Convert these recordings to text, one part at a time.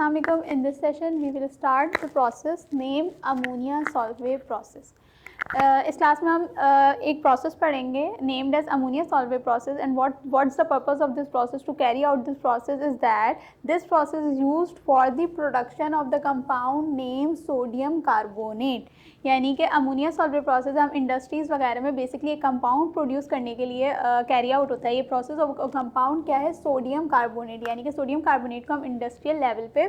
Assalamu alaikum. In this session we will start the process named ammonia solvay process. इस class में हम एक process पढ़ेंगे named as ammonia Solvay process and what's the purpose of this process to carry out this process is that this process is used for the production of the compound name sodium carbonate. यानी कि ammonia Solvay process हम industries वगैरह में basically एक compound produce करने के लिए carry out होता है। ये प्रोसेस ऑफ कंपाउंड क्या है, सोडियम कार्बोनेट। यानी कि सोडियम कार्बोनेट को हम इंडस्ट्रियल लेवल पे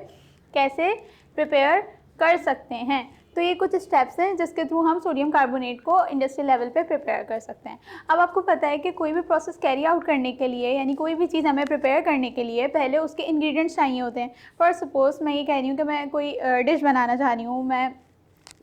कैसे प्रिपेयर कर सकते हैं। तो ये कुछ स्टेप्स हैं जिसके थ्रू हम सोडियम कार्बोनेट को इंडस्ट्रियल लेवल पे प्रिपेयर कर सकते हैं। अब आपको पता है कि कोई भी प्रोसेस कैरी आउट करने के लिए यानी कोई भी चीज़ हमें प्रिपेयर करने के लिए पहले उसके इंग्रेडिएंट्स चाहिए होते हैं। फॉर सपोज़ मैं ये कह रही हूँ कि मैं कोई डिश बनाना चाह रही हूँ, मैं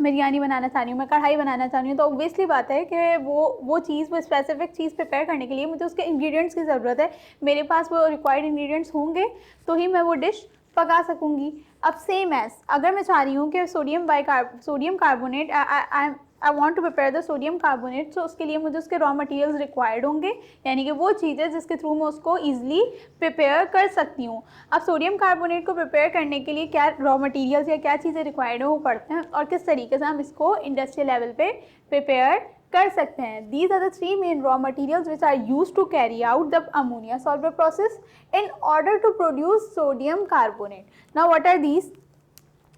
बिरयानी बनाना चाह रही हूँ, मैं कढ़ाई बनाना चाह रही हूँ, तो ऑब्वियसली बात है कि वो स्पेसिफिक चीज़ प्रिपेयर करने के लिए मुझे उसके इंग्रेडिएंट्स की ज़रूरत है। मेरे पास वो रिक्वायर्ड इंग्रेडिएंट्स होंगे तो ही मैं वो डिश पका सकूँगी। अब सेम एज अगर मैं चाह रही हूँ कि sodium carbonate I want to prepare the sodium carbonate, तो उसके लिए मुझे उसके रॉ मटेरियल्स रिक्वायर्ड होंगे, यानी कि वो चीज़ें जिसके थ्रू मैं उसको ईजिली प्रिपेयर कर सकती हूँ। अब सोडियम कार्बोनेट को प्रिपेयर करने के लिए क्या रॉ मटेरियल्स या क्या चीज़ें रिक्वायर्ड है वो पढ़ते हैं और किस तरीके से हम इसको इंडस्ट्रियल लेवल पे प्रिपेयर कर सकते हैं। These are the three main raw materials which are used to carry out the ammonia solver process in order to produce sodium carbonate. Now what are these?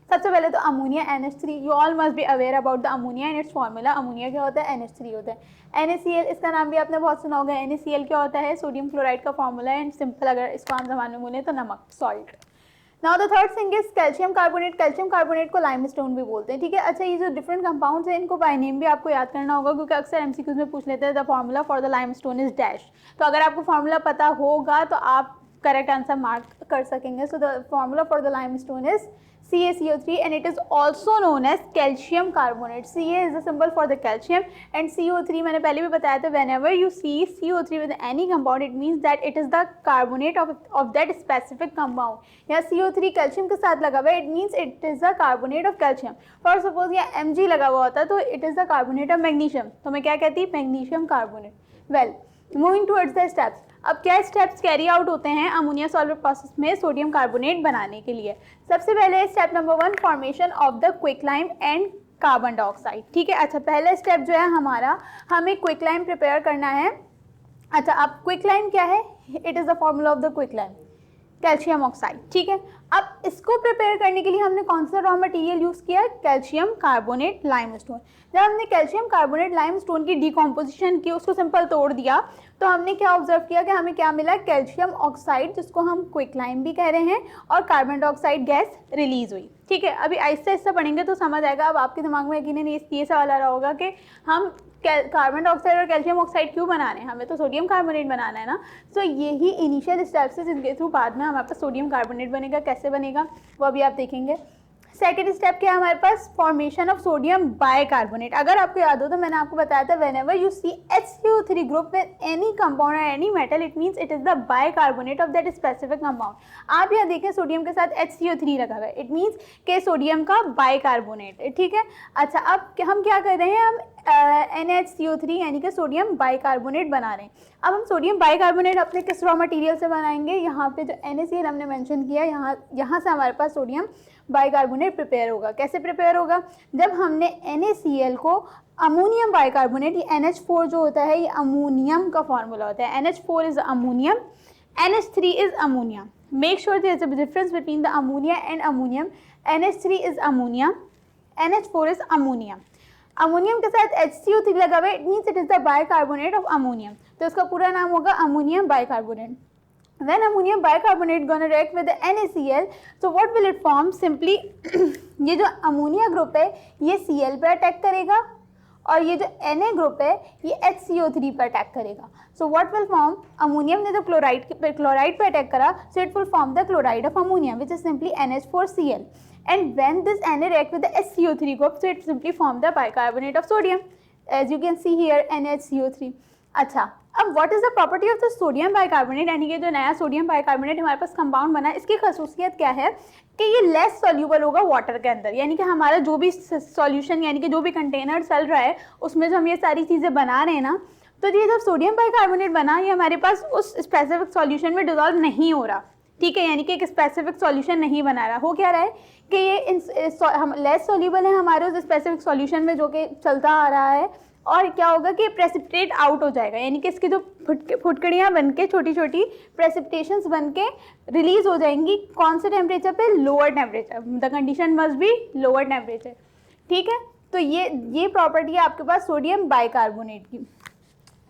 सबसे पहले तो ammonia NH3, you all must be aware about the ammonia and it's formula. Ammonia क्या होता है, NH3 होता है। NaCl इसका नाम भी आपने बहुत सुना होगा। NaCl क्या होता है, सोडियम क्लोराइड का फार्मूला है एंड सिंपल अगर इसको आम ज़माने में बोले तो नमक, salt. Now the third thing is calcium carbonate. Calcium carbonate को लाइमस्टोन भी बोलते हैं, ठीक है। अच्छा, ये जो डिफरेंट कंपाउंड्स हैं इनको बाय नेम भी आपको याद करना होगा क्योंकि अक्सर एमसीक्यूज में पूछ लेते हैं the formula for the limestone is dash. तो अगर आपको फार्मूला पता होगा तो आप करेक्ट आंसर मार्क कर सकेंगे। So the formula for the limestone is CaCO3 and it is also known as calcium carbonate. Ca is the symbol for the calcium and CO3 मैंने पहले भी बताया था, whenever you see CO3 with any compound it means that it is the carbonate of that specific compound. यहाँ CO3 calcium के साथ लगा हुआ है, it means it is the carbonate of calcium. For suppose यहाँ Mg लगा हुआ होता तो it is the carbonate of magnesium. तो मैं क्या कहती, magnesium carbonate. Well, moving towards the steps. अब क्या स्टेप्स कैरी आउट होते हैं अमोनिया सॉल्वर प्रोसेस में सोडियम कार्बोनेट बनाने के लिए। सबसे पहले step number 1, formation of the quicklime and carbon dioxide, ठीक है। अच्छा, पहला स्टेप जो है हमारा, हमें क्विकलाइम प्रिपेयर करना है। अच्छा, अब क्विकलाइम क्या है, it is the formula of the quicklime, calcium oxide, ठीक है। अब इसको प्रिपेयर करने के लिए हमने कौन सा रॉ मटेरियल यूज़ किया, कैल्शियम कार्बोनेट लाइमस्टोन। जब हमने कैल्शियम कार्बोनेट लाइमस्टोन की डिकम्पोजिशन की, उसको सिंपल तोड़ दिया, तो हमने क्या ऑब्जर्व किया कि हमें क्या मिला, कैल्शियम ऑक्साइड जिसको हम क्विकलाइम भी कह रहे हैं, और कार्बन डाइऑक्साइड गैस रिलीज हुई, ठीक है। अभी आहिस्ता आहिस्ता पढ़ेंगे तो समझ आएगा। अब आपके दिमाग में यकीनन ये सवाल आ रहा होगा कि हम कार्बन डाइऑक्साइड और कैल्शियम ऑक्साइड क्यों बना रहे हैं, हमें तो सोडियम कार्बोनेट बनाना है ना। तो यही इनिशियल स्टेप्स है जिनके थ्रू बाद में हमारे पास सोडियम कार्बोनेट बनेगा। कैसे बनेगा वो अभी आप देखेंगे। सेकेंड स्टेप क्या है हमारे पास, फॉर्मेशन ऑफ सोडियम बाइकार्बोनेट। अगर आपको याद हो तो मैंने आपको बताया था whenever you see HCO3 group with any compound और any metal it means it is the bicarbonate of that specific compound. आप यहाँ देखें सोडियम के साथ HCO3 रखा हुआ है, इट मींस के सोडियम का बाइकार्बोनेट है, ठीक है। अच्छा, अब हम क्या कर रहे हैं, हम NaCO3 यानी कि सोडियम बाइकार्बोनेट बना रहे हैं। अब हम सोडियम बाइकार्बोनेट अपने किस रॉ मटेरियल से बनाएंगे, यहाँ पे जो NaCl हमने मेंशन किया, यहाँ से हमारे पास सोडियम बाइकार्बोनेट प्रिपेयर होगा। कैसे प्रिपेयर होगा, जब हमने NaCl को अमोनियम बाइकार्बोनेट, ये NH4 जो होता है ये अमोनियम का फॉर्मूला होता है। NH4 is ammonium, NH3 is ammonia. Make sure there is a difference between the ammonia and ammonium. NH3 is ammonia, NH4 is ammonia. Ammonium के साथ HCO3 लगा हुआ है, it means it is the bicarbonate of ammonium, तो इसका पूरा नाम होगा ammonium bicarbonate. When ammonium bicarbonate gonna react with the NaCl, so what will it form? Simply ये जो अमोनिया ग्रुप है ये Cl पे अटैक करेगा और ये जो Na ग्रुप है ये HCO3 पे अटैक करेगा। So what will form? Ammonium ने जो क्लोराइड पे अटैक करा, so it will form the chloride of ammonia which is simply NH4Cl. And when this Na react with the HCO3 group, so it simply form the bicarbonate of sodium, as you can see here NaCO3. अच्छा, अब what is the property of the sodium bicarbonate, यानी कि जो नया sodium bicarbonate हमारे पास compound बना है, इसकी खसूसियत क्या है कि ये लेस सॉल्यूबल होगा वाटर के अंदर। यानी कि हमारा जो भी सॉल्यूशन यानी कि जो भी कंटेनर चल रहा है उसमें जो हम ये सारी चीज़ें बना रहे हैं ना, तो ये जब सोडियम बाइकार्बोनेट बना ये हमारे पास उस स्पेसिफिक सॉल्यूशन में डिजॉल्व नहीं हो रहा, ठीक है, यानी कि एक स्पेसिफिक सॉल्यूशन नहीं बना रहा। हो क्या रहा है कि ये हम लेस सॉल्यूबल है हमारे उस स्पेसिफिक सॉल्यूशन में जो कि चलता आ रहा है, और क्या होगा कि प्रेसिपिटेट आउट हो जाएगा, यानी कि इसकी जो फुटकड़ियाँ बन के छोटी छोटी प्रेसिपिटेशंस बन के रिलीज हो जाएंगी। कौन से टेम्परेचर पे? Lower temperature. The condition must be lower temperature. ठीक है, तो ये प्रॉपर्टी है आपके पास सोडियम बाइकार्बोनेट की।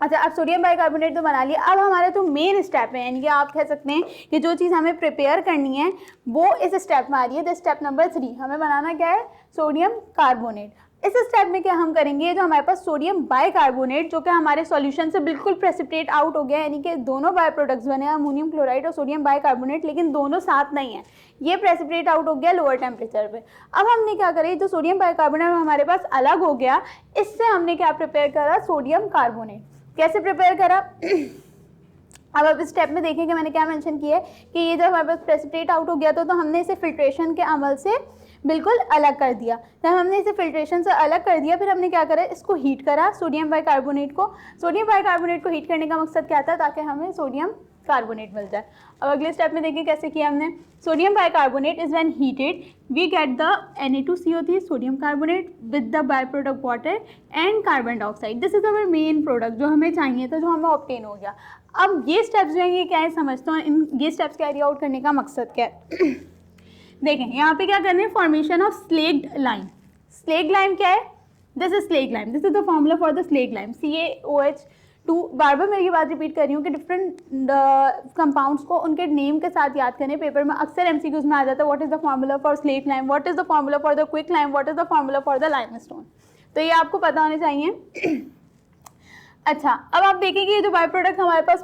अच्छा, अब सोडियम बाइकार्बोनेट तो बना लिया। अब हमारा जो मेन स्टेप है, यानी कि आप कह सकते हैं कि जो चीज़ हमें प्रिपेयर करनी है वो इस स्टेप में आ रही है। द स्टेप नंबर 3 हमें बनाना क्या है? Sodium carbonate. इस स्टेप में क्या हम करेंगे, जो हमारे पास सोडियम बाइकार्बोनेट जो कि हमारे सॉल्यूशन से बिल्कुल प्रेसिपिटेट आउट हो गया, यानी कि दोनों बाय प्रोडक्ट्स बने, अमोनियम क्लोराइड और सोडियम बाइकार्बोनेट, लेकिन दोनों साथ नहीं है, ये प्रेसिपिटेट आउट हो गया लोअर टेम्परेचर पे। अब हमने क्या करें, जो सोडियम बाइकार्बोनेट हमारे पास अलग हो गया, इससे हमने क्या प्रिपेयर करा? Sodium carbonate. कैसे प्रिपेयर करा? अब इस स्टेप में देखेंगे मैंने क्या मेंशन किया है कि ये जब हमारे पास प्रेसिपिटेट आउट हो गया तो हमने इसे फिल्ट्रेशन के अमल से बिल्कुल अलग कर दिया। जब हमने इसे फिल्ट्रेशन से अलग कर दिया, फिर हमने क्या करा? इसको हीट करा, सोडियम बाइकार्बोनेट को। सोडियम बाइकार्बोनेट को हीट करने का मकसद क्या था? ताकि हमें सोडियम कार्बोनेट मिल जाए। अब अगले स्टेप में देखिए कैसे किया हमने। Sodium bicarbonate is when heated we get the Na2CO3 sodium carbonate with the by product water and carbon dioxide. This is our main product जो हमें चाहिए था, जो हमें ऑब्टेन हो गया। अब ये स्टेप्स जो हैं ये क्या है समझते हो, इन ये स्टेप्स कैरी आउट करने का मकसद क्या है? देखें यहाँ पे क्या करना है, formation of slaked lime. Slaked lime क्या है? This is slaked lime, this is the formula for the slaked lime, CaOH2। बार बार मैं ये बात रिपीट कर रही हूँ कि डिफरेंट कंपाउंड्स को उनके नेम के साथ याद करें। पेपर में अक्सर MCQs में आ जाता है what is the formula for slaked lime, what is the formula for the quick lime, what is the formula for the limestone, तो ये आपको पता होने चाहिए। अच्छा, अब आप देखेंगे ये जो बाय प्रोडक्ट हमारे पास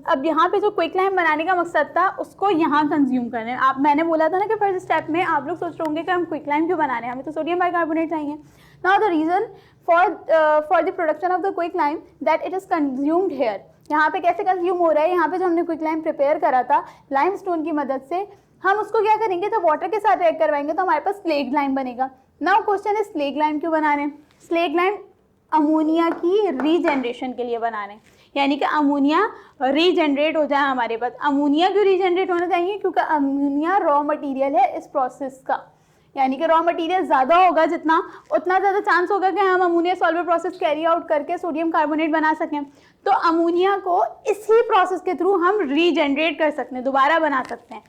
अब यहाँ पे जो क्विक लाइम बनाने का मकसद था उसको यहाँ कंज्यूम करना है। आप मैंने बोला था ना कि फर्स्ट स्टेप में आप लोग सोच रहे होंगे कि हम क्विक लाइम क्यों बना रहे हैं, हमें तो सोडियम बाइकार्बोनेट चाहिए। Now the reason for the production of the quick lime that it is consumed here. यहाँ पे कैसे कंज्यूम हो रहा है? यहाँ पे जो हमने क्विक लाइम प्रिपेयर करा था लाइमस्टोन की मदद से, हम उसको क्या करेंगे, जब वाटर के साथ रिएक्ट करवाएंगे तो हमारे पास स्लेग्ड लाइम बनेगा। नाउ क्वेश्चन है स्लेग्ड लाइम क्यों बना रहे हैं? स्लेग्ड लाइम अमोनिया की रीजनरेशन के लिए बना रहे हैं, यानी कि अमोनिया रीजनरेट हो जाए हमारे पास। अमोनिया क्यों रीजनरेट होना चाहिए? क्योंकि अमोनिया रॉ मटेरियल है इस प्रोसेस का, यानी कि रॉ मटेरियल ज़्यादा होगा जितना, उतना ज़्यादा चांस होगा कि हम ammonia Solvay process carry out करके सोडियम कार्बोनेट बना सकें। तो अमोनिया को इसी प्रोसेस के थ्रू हम रीजनरेट कर सकते हैं, दोबारा बना सकते हैं,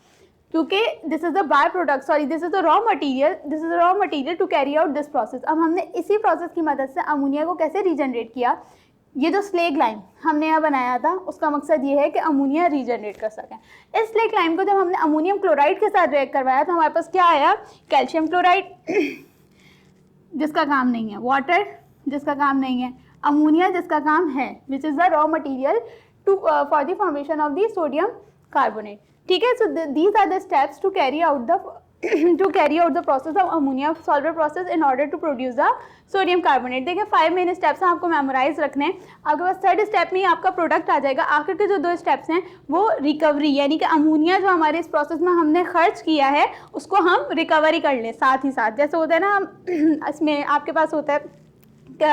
क्योंकि this is the by product, sorry this is the raw material, this is the raw material to carry out this process. अब हमने इसी प्रोसेस की मदद से अमोनिया को कैसे रीजनरेट किया? ये जो स्लेग लाइम हमने यहाँ बनाया था उसका मकसद ये है कि अमोनिया रीजनरेट कर सकें। इस स्लेग लाइम को जब हमने अमोनियम क्लोराइड के साथ रिएक्ट करवाया तो हमारे पास क्या आया? कैल्शियम क्लोराइड जिसका काम नहीं है, वाटर जिसका काम नहीं है, अमोनिया जिसका काम है, which is the raw material to for the formation of the sodium carbonate. ठीक है, so these are the steps to carry out the process of ammonia Solvay process in order to produce the sodium carbonate. देखिए 5 main steps हैं, आपको memorise रखने हैं। आपके पास third step में ही आपका प्रोडक्ट आ जाएगा। आखिर के जो 2 स्टेप्स हैं वो रिकवरी, यानी कि अमोनिया जो हमारे इस प्रोसेस में हमने खर्च किया है उसको हम रिकवरी कर लें साथ ही साथ। जैसे होता है ना इसमें आपके पास होता है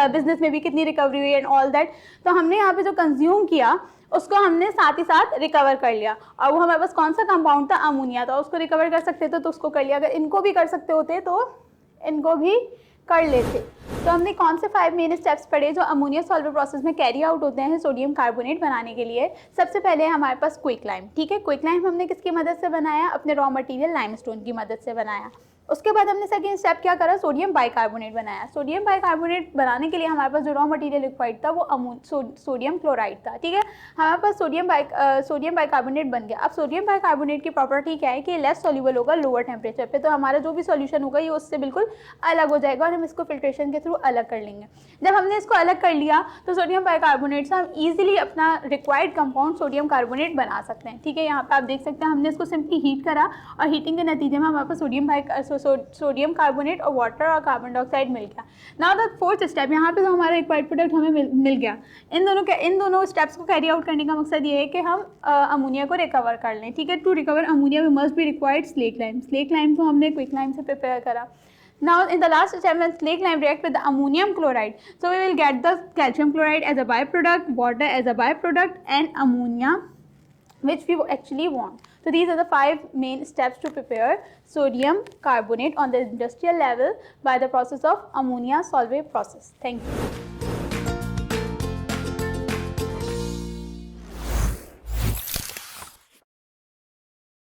बिजनेस में भी कितनी रिकवरी हुई एंड ऑल दैट, तो हमने यहाँ पे जो कंज्यूम किया उसको हमने साथ ही साथ रिकवर कर लिया, और वो हमारे पास कौन सा कंपाउंड था? अमोनिया था। उसको रिकवर कर सकते थे तो उसको कर लिया, अगर इनको भी कर सकते होते तो इनको भी कर लेते। तो हमने कौन से 5 मेन स्टेप्स पढ़े जो अमोनिया सॉल्वर प्रोसेस में कैरी आउट होते हैं सोडियम कार्बोनेट बनाने के लिए? सबसे पहले हमारे पास क्विक लाइम। ठीक है, क्विक लाइम हमने किसकी मदद से बनाया? अपने रॉ मटेरियल लाइमस्टोन की मदद से बनाया। उसके बाद हमने सेकेंड स्टेप क्या करा? सोडियम बाइकार्बोनेट बनाया। सोडियम बाइकार्बोनेट बनाने के लिए हमारे पास जो रॉ मटेरियल रिक्वायर्ड था वो सोडियम क्लोराइड था। ठीक है, हमारे पास सोडियम बाइकार्बोनेट बन गया। अब सोडियम बाइकार्बोनेट की प्रॉपर्टी क्या है कि लेस सॉल्यूबल होगा लोअर टेम्परेचर पे, तो हमारा जो भी सॉल्यूशन होगा ये उससे बिल्कुल अलग हो जाएगा और हम इसको फिल्ट्रेशन के थ्रू अलग कर लेंगे। जब हमने इसको अलग कर लिया तो सोडियम बाइकार्बोनेट से हम ईजिली अपना रिक्वायर्ड कंपाउंड सोडियम कार्बोनेट बना सकते हैं। ठीक है, यहाँ पे आप देख सकते हैं हमने इसको सिंपली हीट करा और हीटिंग के नतीजे में हमारे पास सोडियम कार्बोनेट और वाटर और कार्बन डाइऑक्साइड मिल गया। नाउ द फोर्थ स्टेप, यहाँ पे जो हमारा एक बाय प्रोडक्ट हमें मिल गया। इन दोनों स्टेप्स को कैरी आउट करने का मकसद ये है कि हम अमोनिया को रिकवर कर लें। ठीक है, to recover ammonia we must be required slag lime. Slag lime को हमने क्विक लाइम से प्रिपेयर करा। Now in the last step when slake lime react with the ammonium chloride, so we will get the calcium chloride as a byproduct, water as a byproduct and ammonia which we actually want. So these are the 5 main steps to prepare sodium carbonate on the industrial level by the process of ammonia solvay process. Thank you.